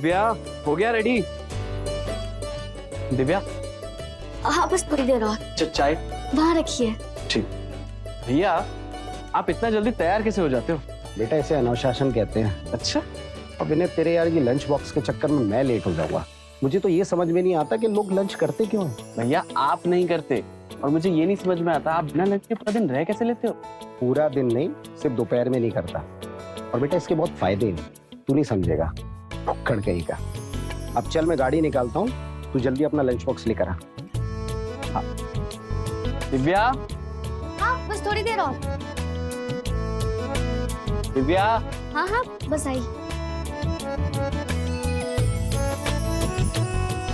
दिव्या हो गया रेडी? दिव्या हाँ बस थोड़ी देर और। चाय वहाँ रखिए। ठीक। भैया आप इतना जल्दी तैयार कैसे हो जाते हो? बेटा इसे अनुशासन कहते हैं। अच्छा, अब इन्हें तेरे यार ये लंच बॉक्स के चक्कर में मैं लेट हो जाऊंगा। मुझे तो ये समझ में नहीं आता कि लोग लंच करते क्यों हैं। भैया आप नहीं करते और मुझे ये नहीं समझ में आता आप बिना लंच के पूरा दिन रह कैसे लेते हो? पूरा दिन नहीं, सिर्फ दोपहर में नहीं करता। और बेटा इसके बहुत फायदे हैं, तू नहीं समझेगा। भुक्कड़ कहीं का। अब चल मैं गाड़ी निकालता हूँ, तू जल्दी अपना लंच बॉक्स लेकर आ। हाँ। दिव्या हाँ बस थोड़ी देर और। दिव्या हाँ हाँ बस आई।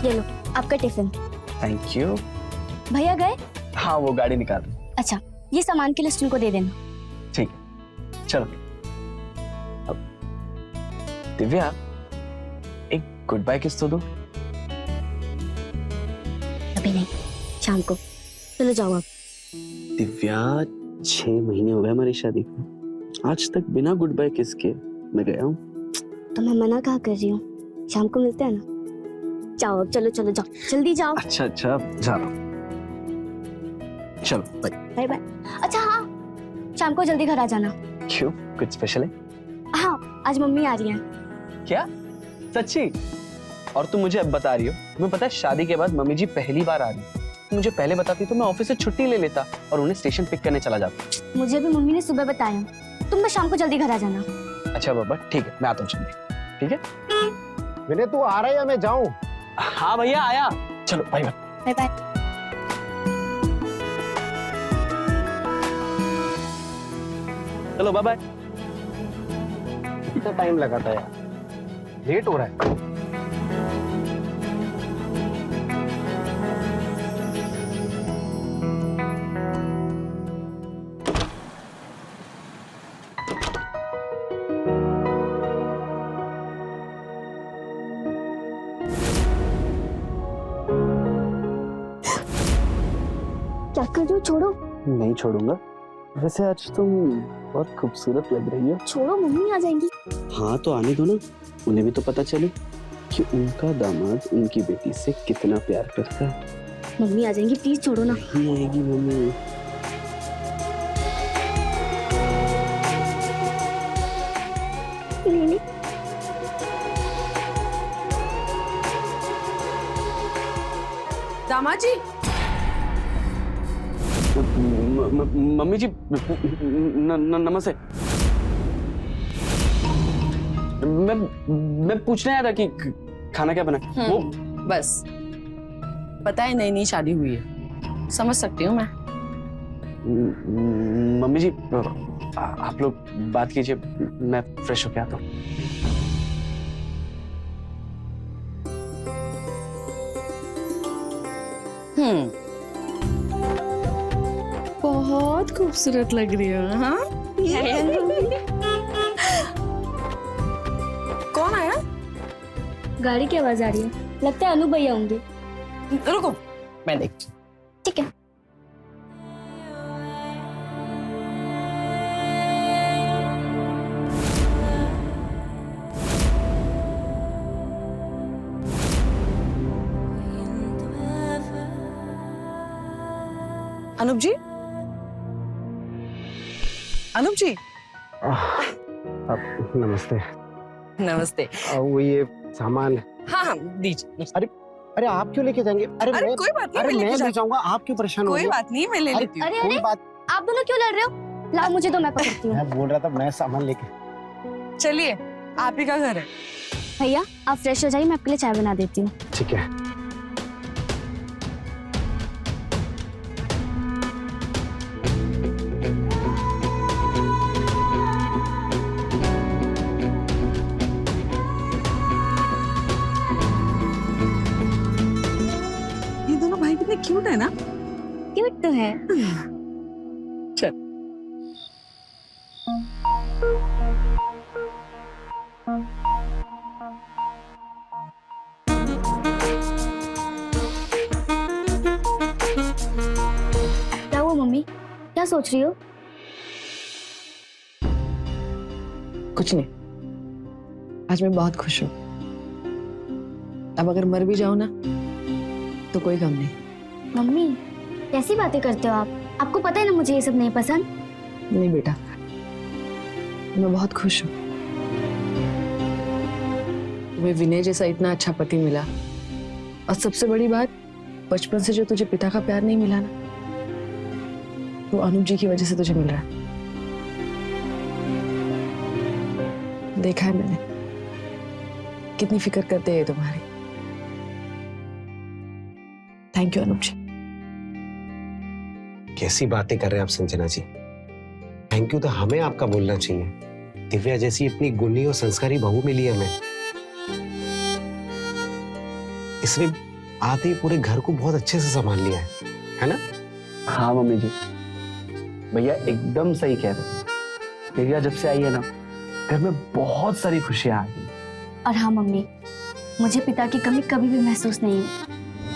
ये लो आपका टिफिन। Thank you. भैया गए? हाँ वो गाड़ी निकाल रही। अच्छा ये सामान की लिस्ट उनको दे देना। ठीक है चलो। अब दिव्या एक गुड बाय किस तो दो। अभी नहीं, शाम को। चलो जाओ अब। दिव्या 6 महीने हो गए हमारी शादी को, आज तक बिना गुड बाय किस के मैं गया हूँ। तो मैं मना कहाँ कर रही हूँ, शाम को मिलते हैं ना। जाओ अब, चलो चलो जाओ, जल्दी जाओ। अच्छा अच्छा जा रहा हूँ, चलो बाय। Bye bye. अच्छा हाँ, शाम को जल्दी घर आ जाना। क्यों, कुछ स्पेशल है? हाँ आज मम्मी आ रही है। क्या सच्ची? और तुम मुझे अब बता रही हो? तुम्हें पता है शादी के बाद मम्मी जी पहली बार आ रही है। मुझे पहले बताती तो मैं ऑफिस से छुट्टी ले लेता और उन्हें स्टेशन पिक करने चला जाता। मुझे भी मम्मी ने सुबह बताया, तुम बस शाम को जल्दी घर आ जाना। अच्छा बाबा ठीक है, मैं आता हूँ जल्दी। ठीक है विनय तू आ रहा है या मैं जाऊं? हाँ भैया आया। चलो बाय बाय। Bye bye. चलो बाय बाय। कितना टाइम लगा था यार, लेट हो रहा है। क्या कर रहे हो, छोड़ो। नहीं छोड़ूंगा। वैसे आज तुम बहुत खूबसूरत लग रही हो। छोड़ो, मम्मी आ जाएंगी। हाँ तो आने दो ना, उन्हें भी तो पता चले कि उनका दामाद उनकी बेटी से कितना प्यार करता है। मम्मी आ जाएंगी, प्लीज छोड़ो ना। नहीं आएगी मम्मी। नहीं नहीं। दामाद जी, मम्मी जी नमस्ते। मैं पूछने आया था कि खाना क्या बना। वो बस पता है नई नई शादी हुई है, समझ सकती हूँ मैं। मम्मी जी आप लोग बात कीजिए, मैं फ्रेश होके आता हूँ। बहुत खूबसूरत लग रही हो। हाँ कौन आया? गाड़ी की आवाज आ रही है, लगता है अनु भैया होंगे। रुको मैं देख। ठीक है। अनूप जी, अनूप जी। नमस्ते। नमस्ते। वो ये सामान। हाँ हाँ दीजिए। अरे आप क्यों लेके जाएंगे? अरे कोई बात नहीं, अरे मैं मैं लेके ले जाऊंगा, आप क्यों परेशान हो कोई रही हैं? बात नहीं, मैं ले लेती हूँ। अरे कोई अरे, बात। आप दोनों क्यों लड़ रहे हो? लाओ मुझे तो, मैं पकड़ती हूँ। मैं बोल रहा था मैं सामान लेके। चलिए, आप ही का घर है। भैया आप फ्रेश हो जाइए, मैं आपके लिए चाय बना देती हूँ। ठीक है। ये दोनों भाई कितने क्यूट है ना। क्यूट तो है। चल। क्या हुआ मम्मी, क्या सोच रही हो? कुछ नहीं, आज मैं बहुत खुश हूँ। अब अगर मर भी जाओ ना तो कोई गम नहीं। मम्मी कैसी बातें करते हो आप? आपको पता है ना मुझे ये सब नहीं पसंद। नहीं बेटा, मैं बहुत खुश हूँ। तुम्हें विनय जैसा इतना अच्छा पति मिला, और सबसे बड़ी बात, बचपन से जो तुझे पिता का प्यार नहीं मिला ना, वो अनूप जी की वजह से तुझे मिल रहा है। देखा है मैंने कितनी फिक्र करते हैं तुम्हारी। थैंक यू अनूप जी। कैसी बातें कर रहे हैं आप संजना जी? थैंक यू तो हमें आपका बोलना चाहिए। दिव्या जैसी इतनी गुणी और संस्कारी बहू मिली है हमें। इसने आते ही पूरे घर को बहुत अच्छे से संभाल लिया है ना? हाँ मम्मी जी, भैया एकदम सही कह रहे हैं। दिव्या जब से आई है ना, घर में बहुत सारी खुशियां आ गई। और हाँ मम्मी, मुझे पिता की कमी कभी भी महसूस नहीं हुई,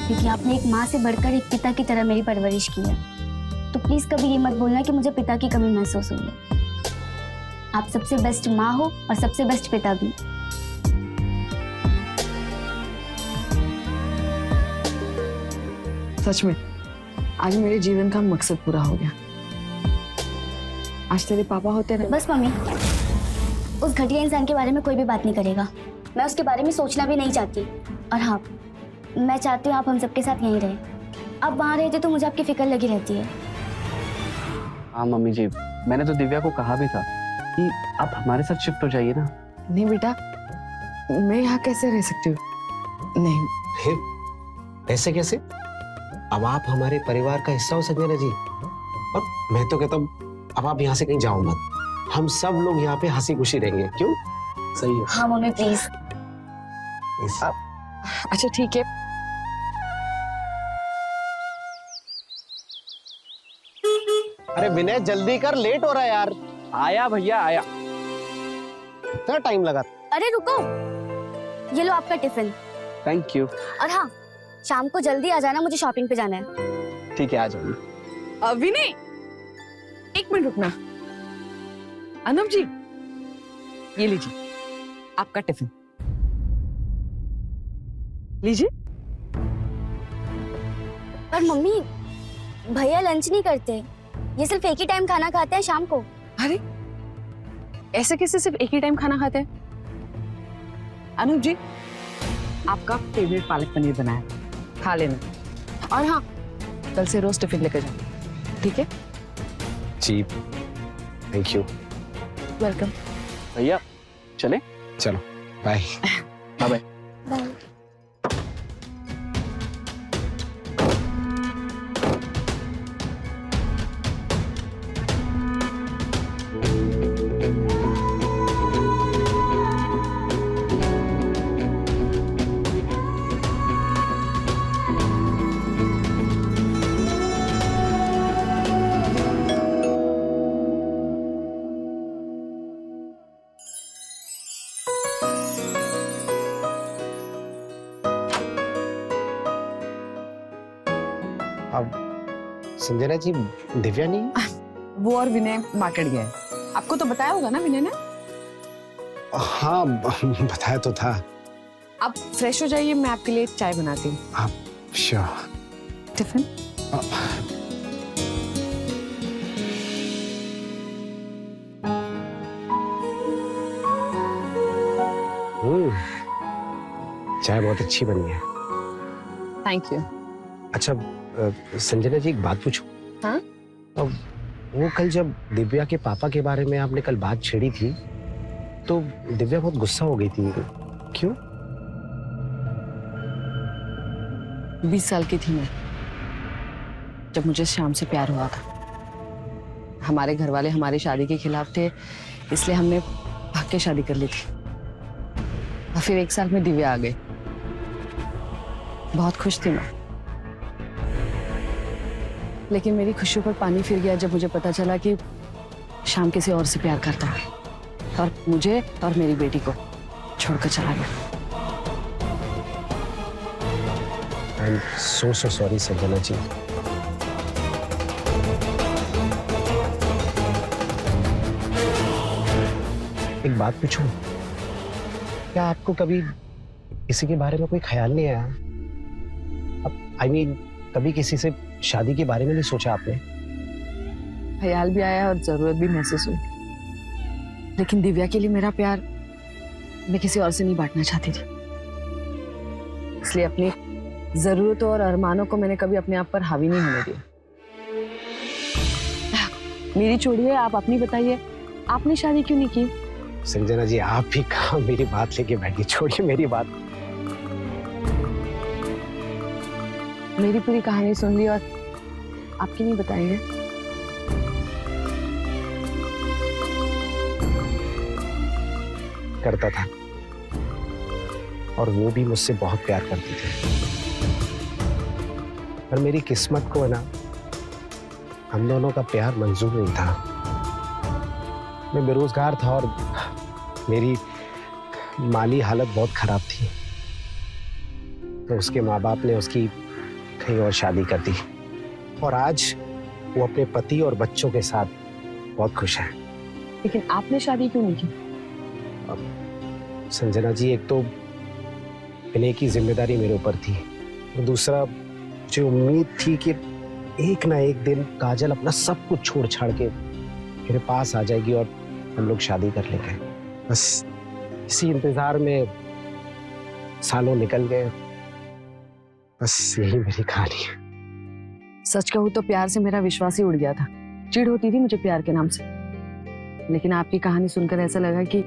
क्योंकि आपने एक माँ से बढ़कर एक पिता की तरह मेरी परवरिश की है। तो प्लीज कभी ये मत बोलना कि मुझे पिता की कमी महसूस हुई है। आप सबसे बेस्ट माँ हो और सबसे बेस्ट पिता भी। सच में आज मेरे जीवन का मकसद पूरा हो गया। आज तेरे पापा होते ना। बस मम्मी, उस घटिया इंसान के बारे में कोई भी बात नहीं करेगा। मैं उसके बारे में सोचना भी नहीं चाहती। और हाँ, मैं चाहती हूँ आप हम सबके साथ यहीं रहें। आप वहाँ रहते तो मुझे आपकी फिक्र लगी रहती है। हाँ मम्मी जी, मैंने तो दिव्या को कहा भी था कि आप हमारे साथ शिफ्ट हो जाइए ना। नहीं बेटा, मैं यहाँ कैसे रह सकती हूँ? नहीं। फिर ऐसे कैसे? अब आप हमारे परिवार का हिस्सा हो संजना जी। और मैं तो कहता हूँ अब आप यहाँ से कहीं जाओ मत। हम सब लोग यहाँ पे हंसी खुशी रहेंगे। क्यों? सही है। हाँ मम्मी प्लीज। अच्छा ठीक है। अरे विनय जल्दी कर, लेट हो रहा है यार। आया भैया आया। इतना टाइम लगा? अरे रुको, ये लो आपका टिफिन। Thank you. और हाँ, शाम को जल्दी आ जाना, मुझे शॉपिंग पे जाना है। ठीक है, आ जाऊंगी। विनय, एक मिनट रुकना। अनूप जी, ये लीजिए आपका टिफिन। लीजिए। पर मम्मी, भैया लंच नहीं करते, ये सिर्फ एक ही टाइम खाना खाते हैं शाम को। अरे ऐसे कैसे सिर्फ एक ही टाइम खाना खाते हैं? अनूप जी, आपका फेवरेट पालक पनीर बनाया, खा लेना। और हाँ, कल से रोज टिफिन लेकर जाना, ठीक है? जी थैंक यू। वेलकम। भैया चले? चलो बाय। Bye bye. बाय। अब संजना जी, दिव्या नहीं? वो और विनय मार्केट गए। आपको तो बताया होगा ना विनय ने? हाँ बताया तो था। आप फ्रेश हो जाइए, मैं आपके लिए चाय बनाती हूँ। आप श्योर? टिफिन? चाय बहुत अच्छी बनी है। Thank you. अच्छा संजना जी, एक बात पूछूं? हाँ? अब वो कल जब दिव्या के पापा के बारे में आपने कल बात छेड़ी थी, तो दिव्या बहुत गुस्सा हो गई थी। क्यों? 20 साल की थी मैं जब मुझे श्याम से प्यार हुआ था। हमारे घर वाले हमारी शादी के खिलाफ थे, इसलिए हमने भाग के शादी कर ली थी। और फिर 1 साल में दिव्या आ गई। बहुत खुश थी मैं, लेकिन मेरी खुशियों पर पानी फिर गया जब मुझे पता चला कि श्याम किसी और से प्यार करता है और मुझे और मेरी बेटी को छोड़कर चला गया। I am so sorry Sanjana ji. एक बात पूछूं? क्या आपको कभी किसी के बारे में कोई ख्याल नहीं आया? अब आई मीन कभी किसी से शादी के बारे में नहीं सोचा आपने? ख्याल भी आया और जरूरत भी महसूस हुई, लेकिन दिव्या के लिए मेरा प्यार मैं किसी और से नहीं बांटना चाहती थी। इसलिए अपनी जरूरतों और अरमानों को मैंने कभी अपने आप पर हावी नहीं होने दिया। मेरी छोड़िए, आप अपनी बताइए, आपने शादी क्यों नहीं की? संजना जी, आप भी कहा मेरी बात लेके बैठी, छोड़िए मेरी बात। मेरी पूरी कहानी सुन ली और आपकी नहीं बताएंगे? करता था, और वो भी मुझसे बहुत प्यार करती थी। पर मेरी किस्मत को ना हम दोनों का प्यार मंजूर नहीं था। मैं बेरोजगार था और मेरी माली हालत बहुत खराब थी, तो उसके माँ बाप ने उसकी कहीं और शादी कर दी, और आज वो अपने पति और बच्चों के साथ बहुत खुश है। लेकिन आपने शादी क्यों नहीं की? संजना जी, एक तो विनय की जिम्मेदारी मेरे ऊपर थी, और दूसरा मुझे उम्मीद थी कि एक ना एक दिन काजल अपना सब कुछ छोड़ छाड़ के मेरे पास आ जाएगी और हम लोग शादी कर लेंगे। बस इसी इंतजार में सालों निकल गए। बस यही मेरी कहानी है। सच कहूं तो प्यार से मेरा विश्वास ही उड़ गया था। चिढ़ होती थी मुझे प्यार के नाम से, लेकिन आपकी कहानी सुनकर ऐसा लगा कि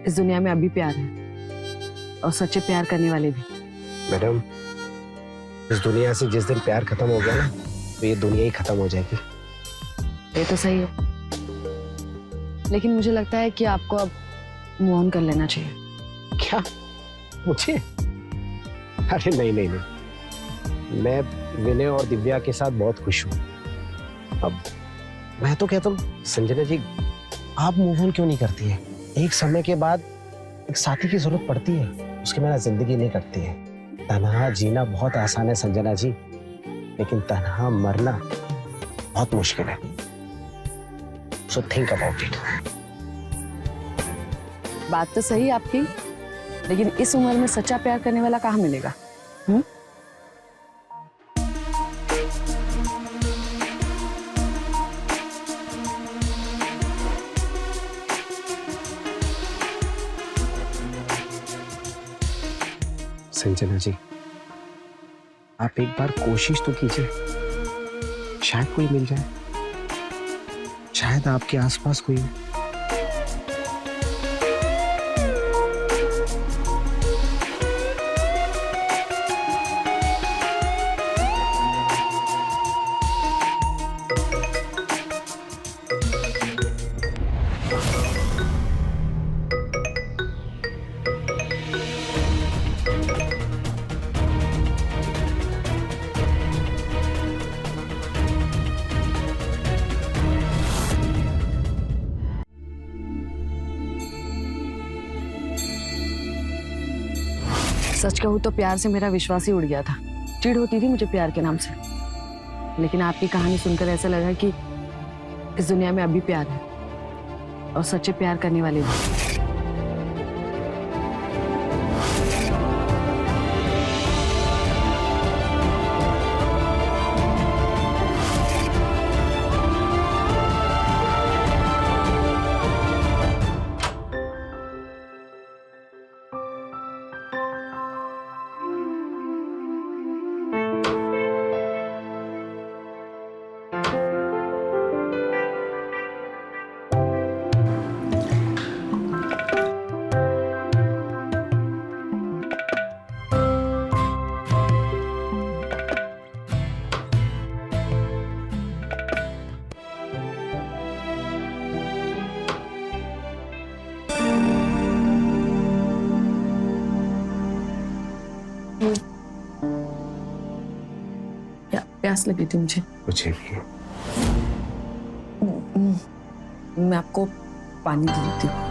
इस दुनिया में अभी प्यार है, और सच्चे प्यार करने वाले भी। मैडम, इस दुनिया से जिस दिन प्यार खत्म हो गया ना, तो ये दुनिया ही खत्म हो जाएगी। ये तो सही है, लेकिन मुझे लगता है कि आपको अब मूव ऑन कर लेना चाहिए। क्या? मुझे? अरे नहीं नहीं नहीं, मैं विनय और दिव्या के साथ बहुत खुश हूँ। अब मैं तो कहता हूँ संजना जी, आप मूव ऑन क्यों नहीं करती है? एक समय के बाद एक साथी की जरूरत पड़ती है, उसके बिना जिंदगी नहीं कटती है। तन्हा जीना बहुत आसान है संजना जी, लेकिन तन्हा मरना बहुत मुश्किल है। So think about it. बात तो सही आपकी, लेकिन इस उम्र में सच्चा प्यार करने वाला कहाँ मिलेगा? संजना जी, आप एक बार कोशिश तो कीजिए, शायद कोई मिल जाए, शायद आपके आसपास कोई है। सच कहूं तो प्यार से मेरा विश्वास ही उड़ गया था। चिढ़ होती थी मुझे प्यार के नाम से, लेकिन आपकी कहानी सुनकर ऐसा लगा कि इस दुनिया में अभी प्यार है, और सच्चे प्यार करने वाले भी। प्यास लगी थी मुझे। मुझे भी। मैं आपको पानी दे देती हूँ।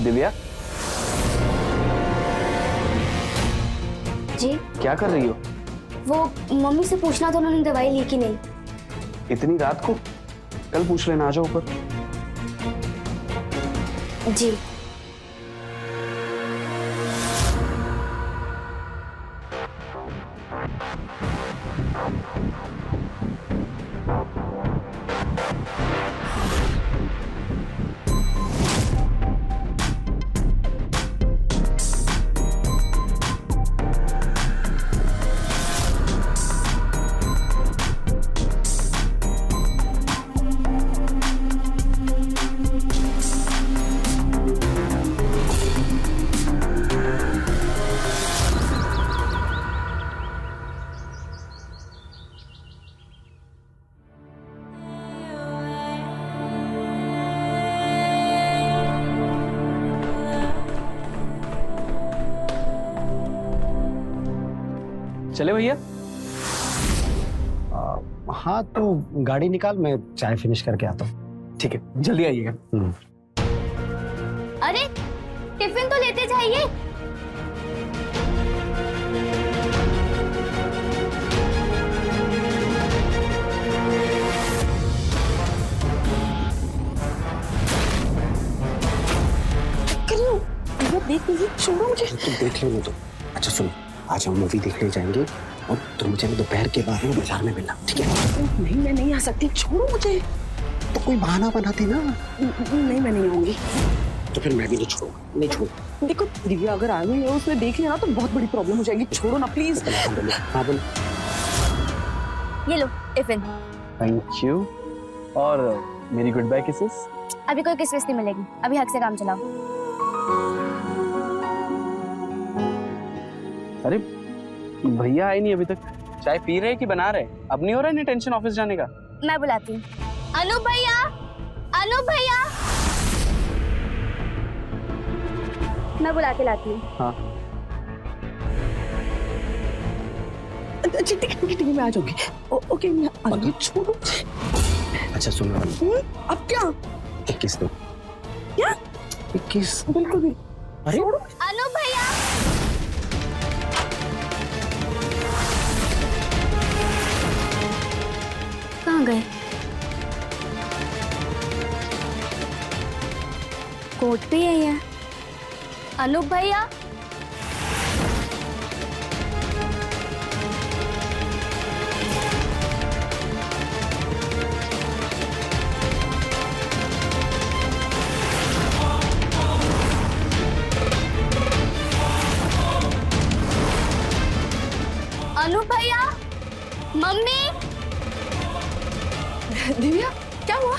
दिव्या, जी क्या कर रही हो? वो मम्मी से पूछना था उन्होंने दवाई ली कि नहीं। इतनी रात को? कल पूछ लेना, आ जाओ ऊपर। जी चले भैया। हाँ तो गाड़ी निकाल, मैं चाय फिनिश करके आता हूँ। ठीक है, जल्दी आइएगा। अरे टिफिन तो लेते जाइए। देख लीजिए, छोड़ो मुझे। तुम देख लेना तो। अच्छा सुनो, आज हम मूवी देखने जाएंगे और तुम मुझे दोपहर के बाद में बाजार में मिलना, ठीक है? नहीं, मैं नहीं आ सकती, छोड़ो मुझे। तो कोई बहाना बनाती ना। नहीं, मैं नहीं आऊंगी। तो फिर मैं भी नहीं छोड़ूंगा, नहीं छोड़ूंगा। देखो दिव्या अगर आ गई है, उसने देख लिया ना तो बहुत बड़ी प्रॉब्लम हो जाएगी। छोड़ो ना प्लीज। हाँ बोलो। ये लो टिफिन। Thank you. और मेरी गुड बाय किसेस। अभी कोई किस नहीं मिलेगी, अभी हक से काम चलाओ। अरे भैया आए नहीं अभी तक। चाय पी रहे कि बना रहे? अब नहीं हो रहा है टेंशन ऑफिस जाने का? मैं बुलाती हूँ। अनूप भैया, अनूप भैया, मैं बुला के लाती हूँ। हाँ ठीक है, मैं आ जाऊंगी। ओके, मैं आ जाऊंगी, छोड़ो मुझे। अच्छा सुनो, अब क्या? 21 दो। क्या? 21? बिल्कुल भी। अरे अनूप भैया, कहाँ गए? कोट पे है ये। अनूप भैया, अनूप भैया, मम्मी। दिव्या क्या हुआ?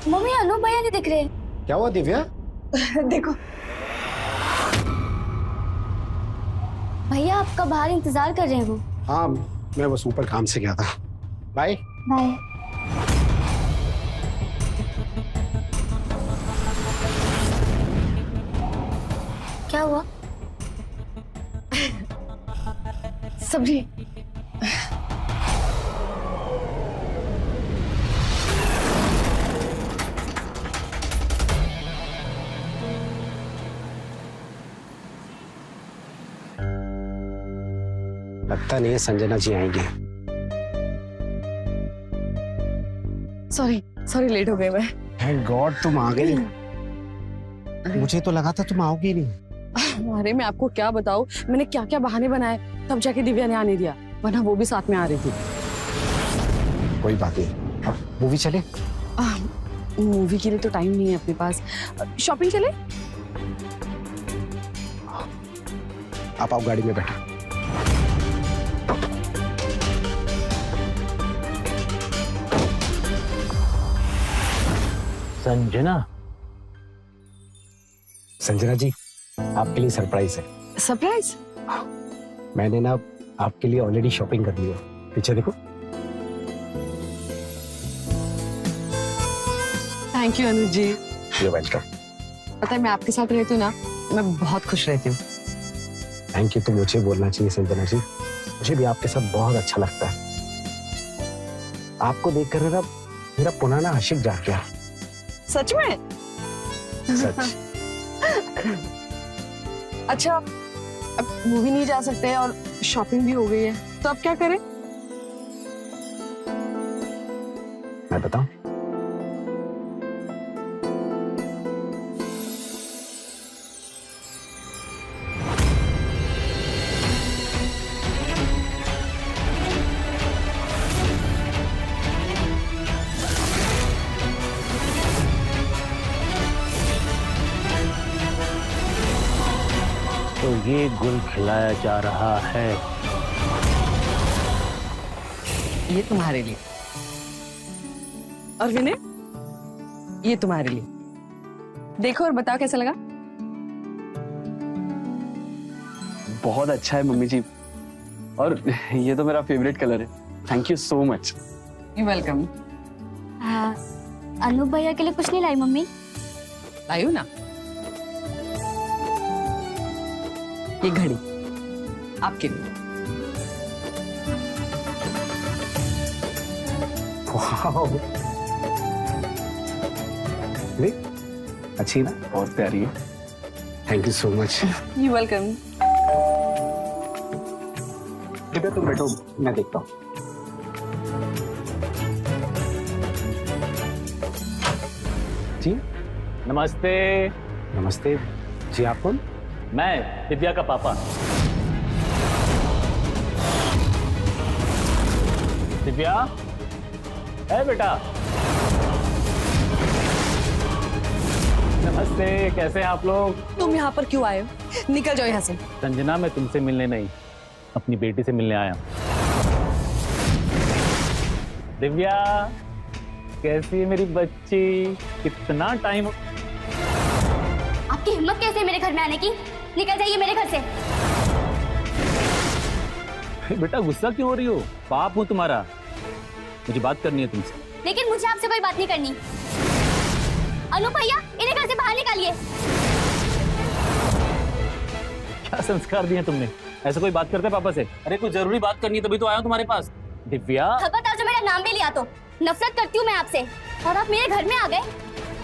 मम्मी अनूप भैया नहीं दिख रहे। क्या हुआ दिव्या? देखो भैया आपका बाहर इंतजार कर रहे हैं वो। हाँ मैं बस ऊपर काम से गया था। Bye bye. क्या हुआ? सब्जी। लगता नहीं है संजना जी आएंगे। सॉरी लेट हो गए मैं। थैंक गॉड तुम आ गई। मुझे तो लगा था तुम आओगी नहीं। अरे मैं आपको क्या बताऊं, मैंने क्या क्या बहाने बनाए तब जाके दिव्या ने आने दिया, वरना वो भी साथ में आ रही थी। कोई बात नहीं, अब मूवी चले? मूवी के लिए तो टाइम नहीं है अपने पास। शॉपिंग चले? आप आओ, गाड़ी में बैठो। संजना जी, आपके लिए सरप्राइज है। सरप्राइज? मैंने ना आपके लिए ऑलरेडी शॉपिंग कर ली है। पीछे देखो। Thank you Anuj ji. You welcome. पता है मैं आपके साथ रहती हूँ ना, मैं बहुत खुश रहती हूँ। थैंक यू तो मुझे बोलना चाहिए संजना जी, मुझे भी आपके साथ बहुत अच्छा लगता है। आपको देखकर ना मेरा पुराना आशिक जाग गया। सच में? सच। अच्छा, अब मूवी नहीं जा सकते और शॉपिंग भी हो गई है, तो अब क्या करें? मैं बताऊं? तो ये गुल खिलाया जा रहा है। ये तुम्हारे लिए। और विनय, ये तुम्हारे लिए। देखो और बताओ कैसा लगा? बहुत अच्छा है मम्मी जी, और ये तो मेरा फेवरेट कलर है। Thank you so much. You welcome. Anup भैया के लिए कुछ नहीं लाई मम्मी? लाई हूं ना, ये घड़ी आपके लिए। वाओ, अच्छी ना? बहुत प्यारी है। Thank you so much. You welcome. Divya तुम बैठो, मैं देखता हूँ। जी नमस्ते। नमस्ते जी, आप कौन? मैं दिव्या का पापा। दिव्या, है बेटा? नमस्ते, कैसे हैं आप लोग? तुम यहाँ पर क्यों आए हो? निकल जाओ यहाँ से। संजना, मैं तुमसे मिलने नहीं, अपनी बेटी से मिलने आया हूं। दिव्या, कैसी है मेरी बच्ची? कितना टाइम। आपकी हिम्मत कैसे है मेरे घर में आने की? निकल जाइए मेरे घर से। बेटा गुस्सा क्यों हो रही हो? बाप हूं तुम्हारा, मुझे बात करनी है तुमसे। लेकिन मुझे आपसे कोई बात नहीं करनी। अनूप भैया, इन्हें घर से बाहर निकालिए। क्या संस्कार दिए तुमने? ऐसे कोई बात करता है पापा से? अरे कोई जरूरी बात करनी है तभी तो आया हूं तुम्हारे पास। दिव्या, खबरदार जो मेरा नाम भी लिया तो नफरत करती हूँ मैं आपसे। और आप मेरे घर में आ गए,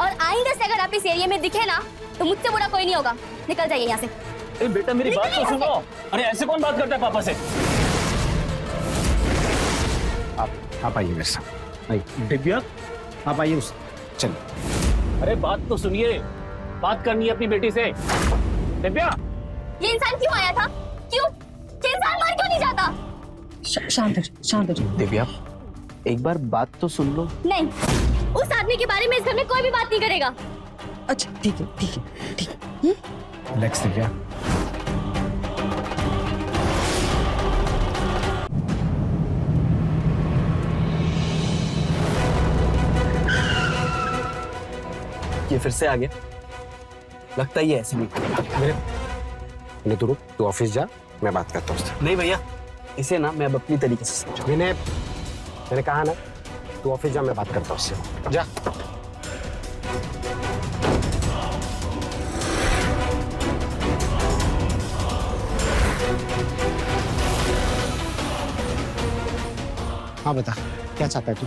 और आइंदा से अगर आप इस एरिया में दिखे ना तो मुझसे बुरा कोई नहीं होगा। निकल जाइए यहाँ से। अरे बेटा मेरी बात तो सुनो। अरे ऐसे कौन बात करता है पापा से? आप आइए मेरे साथ। आइए दिव्या, आप आइए, उस चलिए। अरे बात तो सुनिए, बात करनी है अपनी बेटी से। दिव्या, ये इंसान क्यों आया था? क्यों? ये इंसान मार क्यों नहीं जाता? शांत हो जाओ, शांत हो जाओ। दिव्या, एक बार बात तो सुन लो। नहीं, उस आदमी के बारे में इस घर में कोई भी बात नहीं करेगा। अच्छा ठीक है, ठीक है, ठीक है। रिलैक्स दिव्या। ये फिर से आ गया, लगता ही है ऐसे नहीं करेगा। नहीं तो रुक, तू ऑफिस जा, मैं बात करता हूँ उससे। नहीं भैया, इसे ना मैं अब अपनी तरीके से समझाऊं। मैंने कहा ना, तू ऑफिस जा, मैं बात करता हूँ उससे। जा। हाँ बता, क्या चाहता है तू?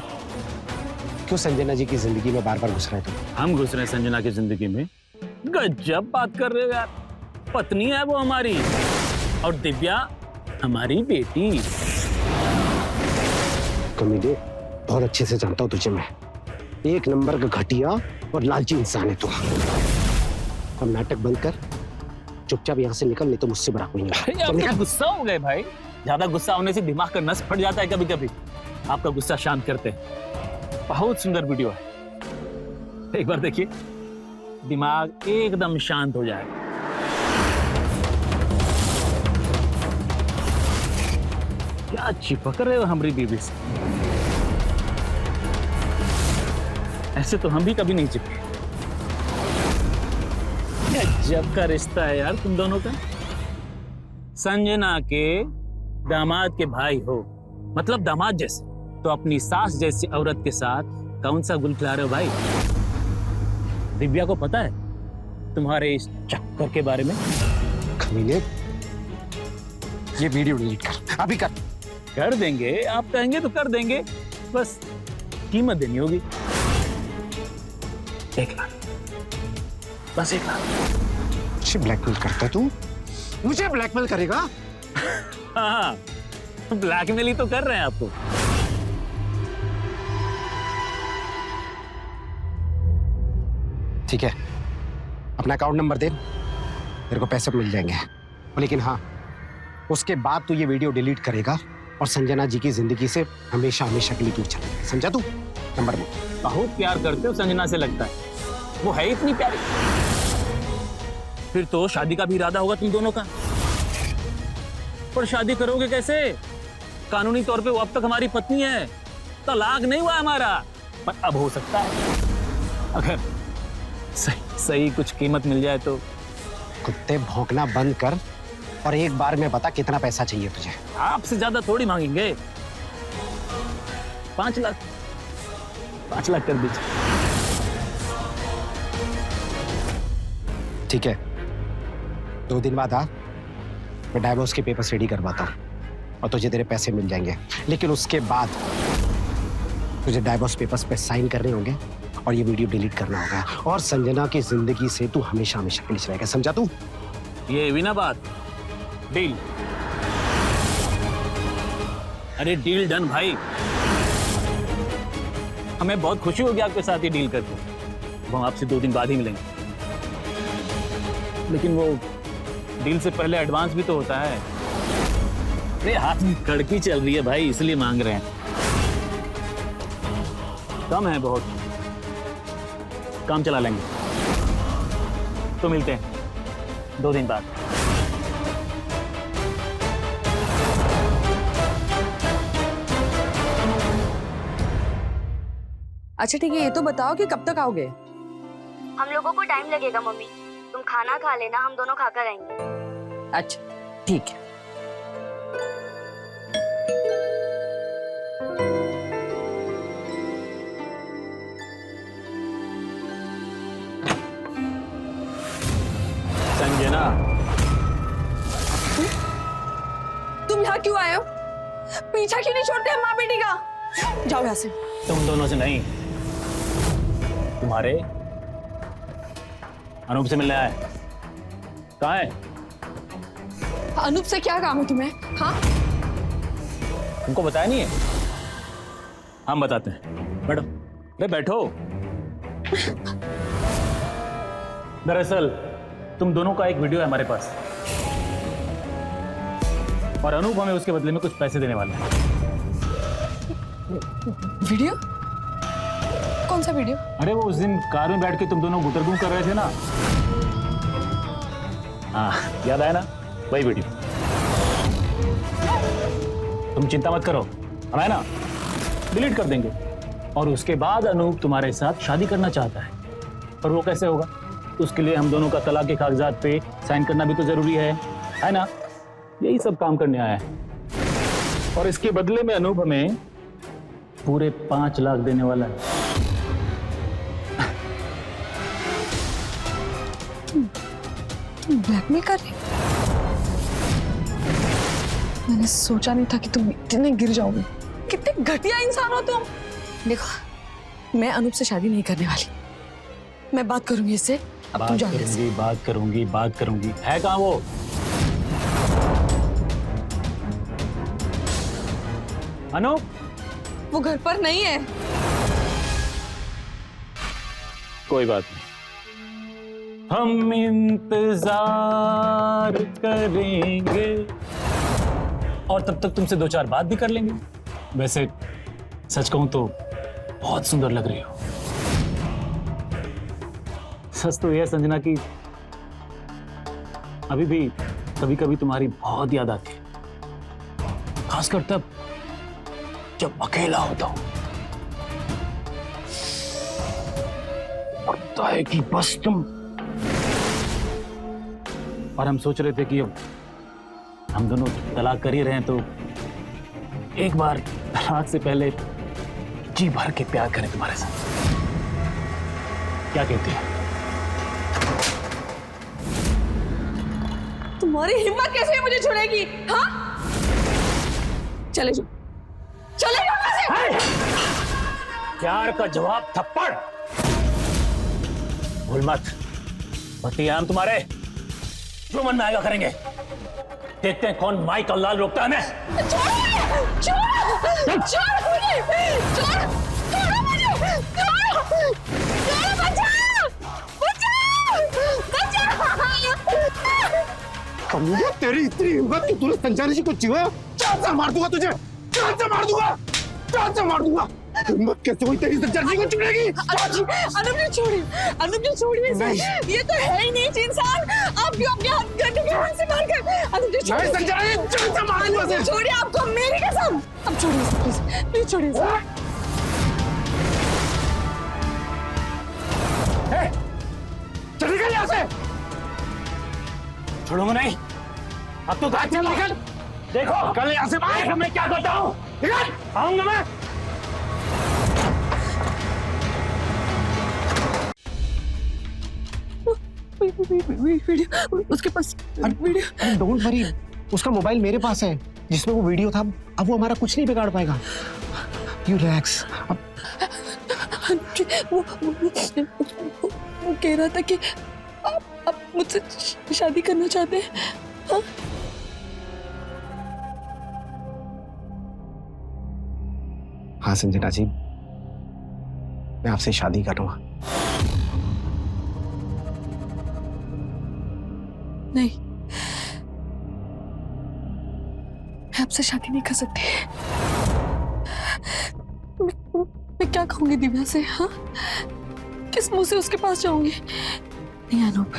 क्यों संजना जी की जिंदगी में बार बार घुस रहा है तू? हम घुस रहे हैं संजना की जिंदगी में? गजब बात कर रहे हो यार। पत्नी है वो हमारी, और दिव्या हमारी बेटी। कमीने, बहुत अच्छे से जानता हूँ तुझे मैं। एक नंबर का घटिया और लालची इंसान है तू। अब नाटक बंद कर, चुपचाप यहाँ से निकल, नहीं तो मुझसे बड़ा कोई नहीं। अरे आप क्या गुस्सा हो गए भाई? ज्यादा गुस्सा होने से दिमाग का नस फट जाता है कभी कभी। आपका गुस्सा शांत करते हैं। बहुत सुंदर वीडियो है, एक बार देखिए, दिमाग एकदम शांत हो जाएगा। क्या चिपक रहे हो हमारी बीवी से? ऐसे तो हम भी कभी नहीं चिपके। गजब का रिश्ता है यार तुम दोनों का। संजना के दामाद के भाई हो, मतलब दामाद जैसे, तो अपनी सास जैसी औरत के साथ कौन सा गुल खिला रहे हो भाई? दिव्या को पता है तुम्हारे इस चक्कर के बारे में? कमीने, ये वीडियो डिलीट कर, अभी कर। कर देंगे, आप कहेंगे तो कर देंगे, बस कीमत देनी होगी। 1 लाख, बस 1 लाख। मुझे ब्लैकमेल करता है तू? मुझे ब्लैकमेल करेगा? हाँ, ब्लैकमेल ही तो कर रहे हैं आपको। ठीक है, अपना अकाउंट नंबर दे, तेरे को पैसे मिल जाएंगे। लेकिन हाँ, उसके बाद तू ये वीडियो डिलीट करेगा और संजना जी की जिंदगी से हमेशा हमेशा के लिए दूर चला जाएगा, समझा तू? नंबर दे। बहुत प्यार करते हो संजना से, लगता है वो है इतनी प्यारी। फिर तो शादी का भी इरादा होगा तुम दोनों का। पर शादी करोगे कैसे? कानूनी तौर पे वो अब तक हमारी पत्नी है, तलाक नहीं हुआ हमारा। पर अब हो सकता है अगर सही कुछ कीमत मिल जाए तो। कुत्ते भौंकना बंद कर और एक बार में बता कितना पैसा चाहिए तुझे? आपसे ज्यादा थोड़ी मांगेंगे। 5 लाख, 5 लाख कर दीजिए। ठीक है, 2 दिन बाद आ, मैं डाइवोर्स के पेपर्स रेडी करवाता हूँ और तुझे तेरे पैसे मिल जाएंगे। लेकिन उसके बाद तुझे डाइवोर्स पेपर्स पे साइन करने होंगे और ये वीडियो डिलीट करना होगा और संजना की जिंदगी से तू हमेशा हमेशा के लिए रहेगा, समझा तू? ये हुई ना बात, डील। अरे डील डन भाई। हमें बहुत खुशी होगी आपके साथ ये डील करके। वो हम आपसे 2 दिन बाद ही मिलेंगे, लेकिन वो डील से पहले एडवांस भी तो होता है। अरे हाथ में कड़की चल रही है भाई, इसलिए मांग रहे हैं। कम है बहुत, काम चला लेंगे। तो मिलते हैं 2 दिन बाद। अच्छा ठीक है, ये तो बताओ कि कब तक आओगे? हम लोगों को टाइम लगेगा मम्मी, तुम खाना खा लेना, हम दोनों खाकर आएंगे। अच्छा ठीक है। संजना, तुम यहाँ क्यों आए हो? पीछा क्यों नहीं छोड़ते हम माँ बेटी का? जाओ यहाँ से। तुम दोनों से नहीं, तुम्हारे अनूप से मिलने आए। कहाँ है? अनूप से क्या काम है तुम्हें? हाँ, तुमको बताया नहीं है? हम बताते हैं, बैठो। अरे बैठो। दरअसल तुम दोनों का एक वीडियो है हमारे पास और अनूप हमें उसके बदले में कुछ पैसे देने वाला है। वीडियो? कौन सा वीडियो? अरे वो उस दिन कार में बैठ के तुम दोनों गुटरगुम कर रहे थे ना। हाँ, याद आया ना? वही वीडियो। तुम चिंता मत करो, हम है ना, डिलीट कर देंगे। और उसके बाद अनूप तुम्हारे साथ शादी करना चाहता है, पर वो कैसे होगा? उसके लिए हम दोनों का तलाक के कागजात पे साइन करना भी तो जरूरी है ना? यही सब काम करने आया है। और इसके बदले में अनूप हमें पूरे 5 लाख देने वाला है। ब्लैकमेल कर रही? मैंने सोचा नहीं था कि तुम इतने गिर जाओगे। कितने घटिया इंसान हो तुम। देखो, मैं अनूप से शादी नहीं करने वाली। मैं बात करूंगी इससे। अब तुम जाओ। बात करूंगी। है कहाँ वो? अनूप, वो घर पर नहीं है। कोई बात नहीं, हम इंतजार करेंगे और तब तक तुमसे 2-4 बात भी कर लेंगे। वैसे सच कहूं तो बहुत सुंदर लग रही हो। सच तो यह है संजना की अभी भी कभी कभी तुम्हारी बहुत याद आती है, खासकर तब जब अकेला होता हूं। लगता है कि बस तुम। और हम सोच रहे थे कि अब हम दोनों तलाक कर ही रहे हैं तो एक बार तलाक से पहले जी भर के प्यार करें तुम्हारे साथ। क्या कहती है? तुम्हारी हिम्मत कैसे है मुझे छुड़ेगी? हाँ, चले जाओ, चले जाओ यहाँ से। प्यार का जवाब थप्पड़। भूल मत, पति हम तुम्हारे। जो मन में आएगा करेंगे। देखते हैं कौन माइक और लाल रोकता है हमें। कमीना, तेरी इतनी हिम्मत कि तूने संचारी जी को चिढ़ाया? जान से मार दूंगा तुझे, जान से मार दूंगा, जान से मार दूंगा। हिम्मत कैसे हुई तेरी संचारी जी को चिढ़ेगी? अनुप जी छोड़िए, अनुप जी छोड़िए इसे। ये तो है ही नहीं इंसान। आप क्यों अपने हाथ गड्ढे के हाथ से मार कर? अनुप जी छोड़िए, संचारी जी जान से मार दूंगा तुझे। छोड़िए, आपको मेरी कसम। अब छोड़िए इसे, प्लीज प्लीज छोड़िए इसे। चल निकल यहाँ से। छोड़ूंगा नहीं। अब तो भाग चल, निकल। देखो कल यहाँ से देखो मैं क्या करता हूँ। निकल, आऊंगा मैं। वीडियो उसके पास, वीडियो। डोंट वरी, उसका मोबाइल मेरे पास है जिसमें वो वीडियो था। अब वो हमारा कुछ नहीं बिगाड़ पाएगा। You relax. वो कह रहा था कि आप मुझसे शादी करना चाहते हैं। हाँ? हाँ संजना जी, मैं आपसे शादी करूंगा। नहीं, मैं आपसे शादी नहीं कर सकती। मैं क्या कहूंगी दिव्या से? हाँ, किस मुंह से उसके पास जाऊंगी? नहीं अनूप,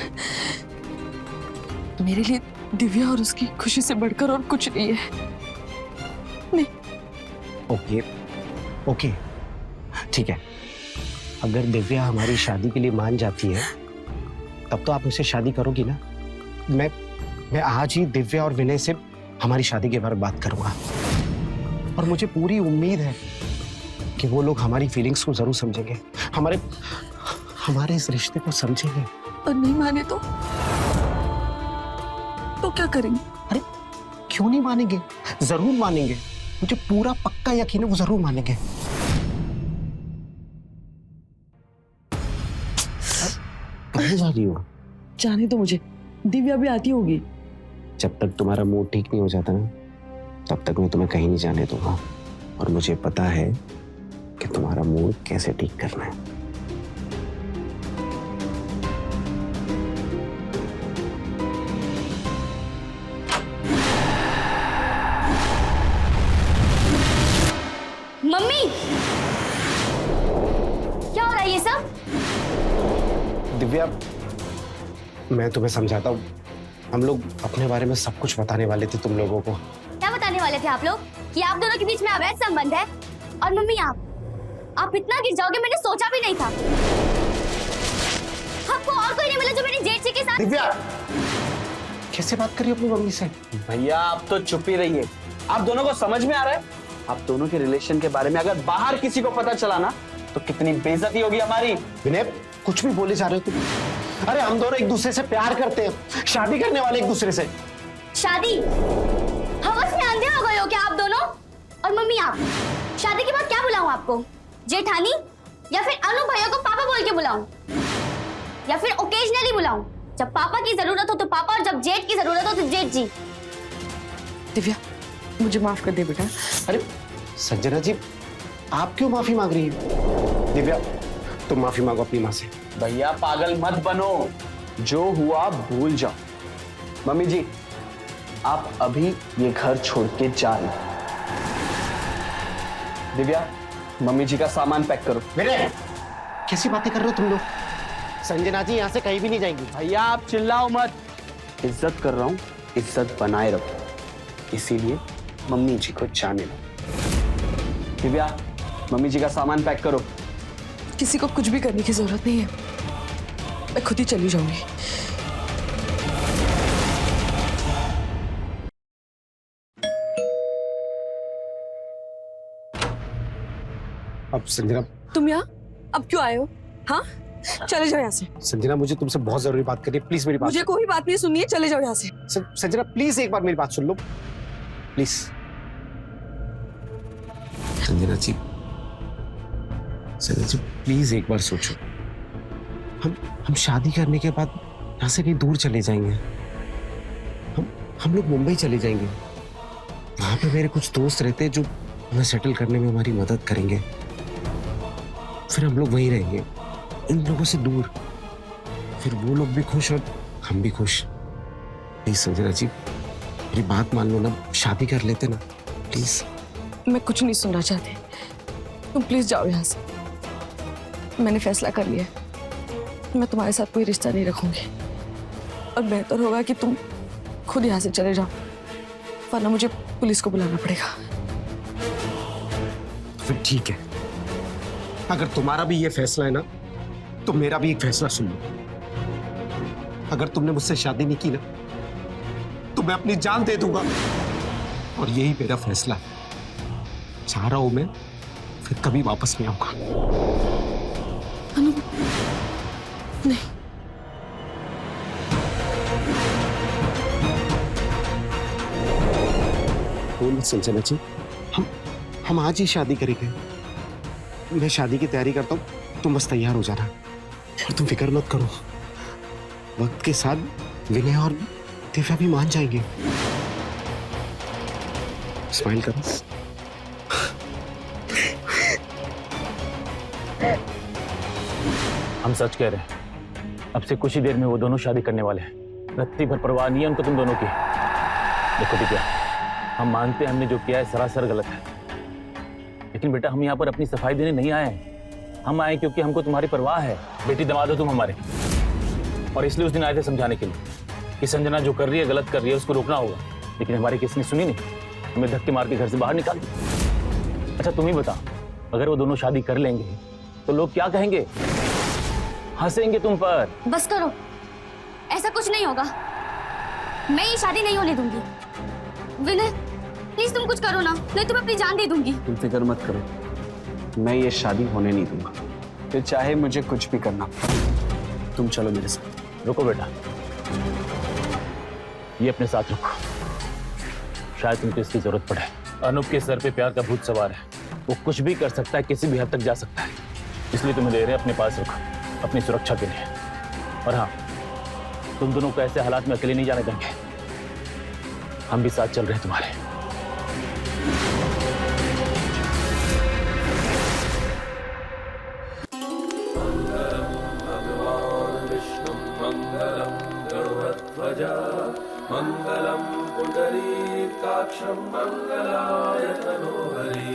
मेरे लिए दिव्या और उसकी खुशी से बढ़कर और कुछ नहीं है। नहीं। ओके ओके, ठीक है। अगर दिव्या हमारी शादी के लिए मान जाती है तब तो आप मुझसे शादी करोगी ना? मैं आज ही दिव्या और विनय से हमारी शादी के बारे में बात करूंगा और मुझे पूरी उम्मीद है कि वो लोग हमारी फीलिंग्स को जरूर समझेंगे, हमारे इस रिश्ते को समझेंगे। और नहीं माने तो क्या करेंगे? अरे क्यों नहीं मानेंगे? जरूर मानेंगे। मुझे पूरा पक्का यकीन है वो जरूर मानेंगे। कहाँ जा रही हो? जाने तो मुझे, दिव्या भी आती होगी। जब तक तुम्हारा मूड ठीक नहीं हो जाता ना, तब तक मैं तुम्हें कहीं नहीं जाने दूंगा। और मुझे पता है कि तुम्हारा मूड कैसे ठीक करना है। मम्मी, क्या हो रहा है ये सब? दिव्या, मैं तुम्हें समझाता हूँ। हम लोग अपने बारे में सब कुछ बताने वाले थे तुम लोगों को। क्या बताने वाले थे आप लोग? कि आप दोनों के बीच में अवैध संबंध है? और मम्मी, आप इतना गिर जाओगे मैंने सोचा भी नहीं था। आपको और कोई नहीं मिला जो मेरे जेठ जी के साथ? दिव्या, कैसे बात करी अपनी मम्मी से? भैया आप तो चुप ही रहिए। आप दोनों को समझ में आ रहा है? आप दोनों के रिलेशन के बारे में अगर बाहर किसी को पता चला ना तो कितनी बेइज्जती होगी हमारी। विनय, कुछ भी बोले जा रहे हो तुम? अरे हम दोनों एक दूसरे से प्यार करते हैं, शादी करने वाले एक दूसरे से। शादी? हवस में अंधे हो गए हो क्या आप दोनों? और मम्मी, आप शादी के बाद क्या बुलाऊं आपको? जेठानी या फिर अनु भैया को पापा बोल के बुलाऊं? या फिर ओकेजनली बुलाऊं? जब पापा की जरूरत हो तो पापा और जब जेठ की जरूरत हो तो जेठ जी। दिव्या, मुझे माफ कर दे बेटा। अरे संजना जी, आप क्यों माफी मांग रही हो? दिव्या, तुम माफी मांगो अपनी माँ से। भैया पागल मत बनो, जो हुआ भूल जाओ। मम्मी जी, आप अभी ये घर छोड़ के जा रहे हैं। दिव्या, मम्मी जी का सामान पैक करो। विनय, कैसी बातें कर रहे हो तुम लोग? संजना जी यहाँ से कहीं भी नहीं जाएंगी। भैया आप चिल्लाओ मत, इज्जत कर रहा हूँ, इज्जत बनाए रखो, इसीलिए मम्मी जी को जाने दो। दिव्या, मम्मी जी का सामान पैक करो। किसी को कुछ भी करने की जरूरत नहीं है, मैं खुद ही चली जाऊंगी। अब संजना, तुम यहाँ अब क्यों आए हो? हाँ, चले जाओ यहाँ से। संजना मुझे तुमसे बहुत जरूरी बात करनी है, प्लीज मेरी बात। मुझे कोई बात नहीं सुननी है, चले जाओ यहाँ से। संजना प्लीज एक बार मेरी बात सुन लो, प्लीज। संजना जी, संजना जी प्लीज एक बार सोचो। हम शादी करने के बाद यहाँ से कहीं दूर चले जाएंगे, हम लोग मुंबई चले जाएंगे। वहां पे मेरे कुछ दोस्त रहते हैं जो हमें सेटल करने में हमारी मदद करेंगे। फिर हम लोग वहीं रहेंगे, इन लोगों से दूर। फिर वो लोग भी खुश और हम भी खुश। प्लीज संजना जी, मेरी बात मान लो ना, शादी कर लेते ना प्लीज। मैं कुछ नहीं सुनना चाहती, तुम प्लीज जाओ यहाँ से। मैंने फैसला कर लिया है, मैं तुम्हारे साथ कोई रिश्ता नहीं रखूंगी। और बेहतर होगा कि तुम खुद यहाँ से चले जाओ, वरना मुझे पुलिस को बुलाना पड़ेगा। फिर ठीक है, अगर तुम्हारा भी ये फैसला है ना, तो मेरा भी एक फैसला सुन लो। अगर तुमने मुझसे शादी नहीं की ना, तो मैं अपनी जान दे दूंगा। और यही मेरा फैसला है। चाह रहा हूं मैं, फिर कभी वापस नहीं आऊंगा। अनूप, नहीं। बोल संजना जी, हम आज ही शादी करेंगे। मैं शादी की तैयारी करता हूँ, तुम बस तैयार हो जाना। और तुम फिक्र मत करो, वक्त के साथ विनय और दिव्या भी मान जाएंगे। स्माइल करो। हम सच कह रहे हैं, अब से कुछ ही देर में वो दोनों शादी करने वाले हैं। रत्ती भर परवाह नहीं है उनको तुम दोनों की। देखो दिव्या, हम मानते हैं हमने जो किया है सरासर गलत है, लेकिन बेटा हम यहाँ पर अपनी सफाई देने नहीं आए हैं। हम आए क्योंकि हमको तुम्हारी परवाह है। बेटी दमाद हो तुम हमारे, और इसलिए उस दिन आए थे समझाने के लिए कि संजना जो कर रही है गलत कर रही है, उसको रोकना होगा। लेकिन हमारी किसी ने सुनी नहीं, हमें धक्के मार के घर से बाहर निकाल दिया। अच्छा तुम ही बता, अगर वो दोनों शादी कर लेंगे तो लोग क्या कहेंगे? हंसेंगे तुम पर। बस करो, ऐसा कुछ नहीं होगा। मैं ये शादी नहीं होने दूंगी। विनय प्लीज तुम कुछ करो ना, नहीं तो मैं अपनी जान दे दूंगी। तुम फिक्र मत करो, मैं ये शादी होने नहीं दूंगा, फिर चाहे मुझे कुछ भी करना। तुम चलो मेरे साथ। रुको बेटा, ये अपने साथ रखो, शायद तुमको इसकी जरूरत पड़े। अनूप के सर पे प्यार का भूत सवार है, वो कुछ भी कर सकता है, किसी भी हद तक जा सकता है। इसलिए तुम्हें दे रहे हैं, अपने पास रखो, अपनी सुरक्षा के लिए। और हाँ, तुम दोनों को ऐसे हालात में अकेले नहीं जाने देंगे। हम भी साथ चल रहे हैं तुम्हारे। मंगलम पुंडरीकाक्षं मंगलाय तनोहरि।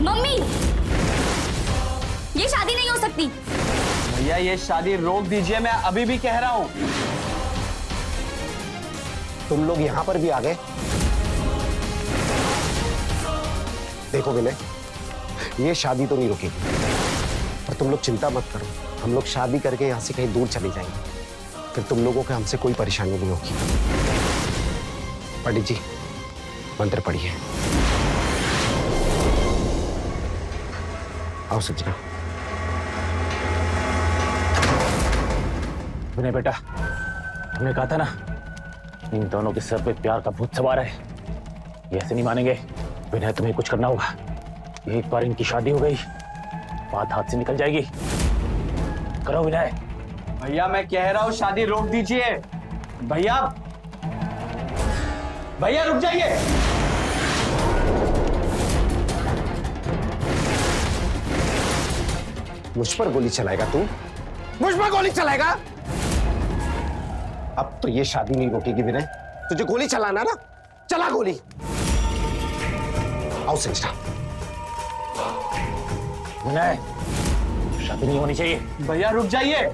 मम्मी, ये शादी नहीं हो सकती। भैया ये शादी रोक दीजिए, मैं अभी भी कह रहा हूँ। तुम लोग यहाँ पर भी आ गए। देखो विनय, ये शादी तो नहीं रुकेगी, और तुम लोग चिंता मत करो। हम लोग शादी करके यहाँ से कहीं दूर चले जाएंगे, फिर तुम लोगों को हमसे कोई परेशानी नहीं होगी। पंडित जी, मंत्र पढ़िए। आओ सजना। विनय बेटा, हमने कहा था ना, इन दोनों के सर पे प्यार का भूत सवार है, ये ऐसे नहीं मानेंगे। विनय तुम्हें कुछ करना होगा। एक बार इनकी शादी हो गई, बात हाथ से निकल जाएगी। करो विनय। भैया मैं कह रहा हूँ शादी रोक दीजिए। भैया, भैया रुक जाइए। मुझ पर गोली चलाएगा तू? मुझ पर गोली चलाएगा? अब तो ये शादी नहीं रोकेगी विनय। तुझे गोली चलाना ना, चला गोली। आओ संजना। विनय, शादी नहीं होनी चाहिए। भैया रुक जाइए।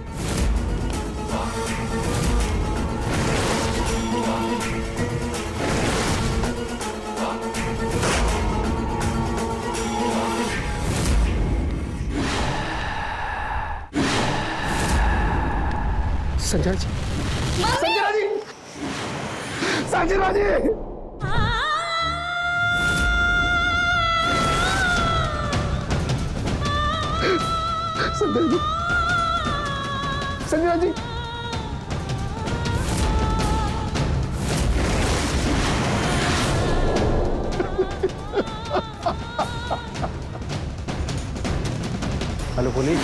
संजना जी, संजना जी, संजना जी। संजना जी, संजना जी। Hello police.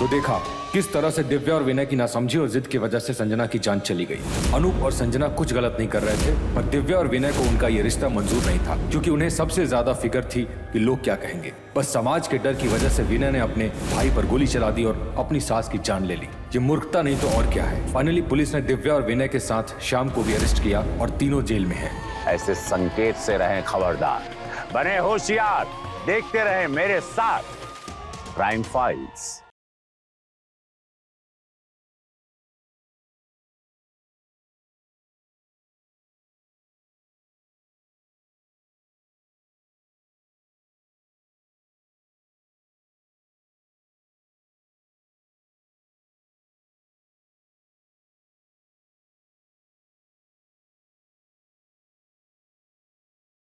तो देखा किस तरह से दिव्या और विनय की नासमझी और जिद की वजह से संजना की जान चली गई। अनूप और संजना कुछ गलत नहीं कर रहे थे, पर दिव्या और विनय को उनका ये रिश्ता मंजूर नहीं था, क्योंकि उन्हें सबसे ज्यादा फिक्र थी कि लोग क्या कहेंगे। बस समाज के डर की वजह से विनय ने अपने भाई पर गोली चला दी और अपनी सास की जान ले ली। ये मूर्खता नहीं तो और क्या है। फाइनली पुलिस ने दिव्या और विनय के साथ श्याम को भी अरेस्ट किया और तीनों जेल में हैं। ऐसे संकेत से रहें खबरदार, बने होशियार, देखते रहें मेरे साथ क्राइम फाइल्स।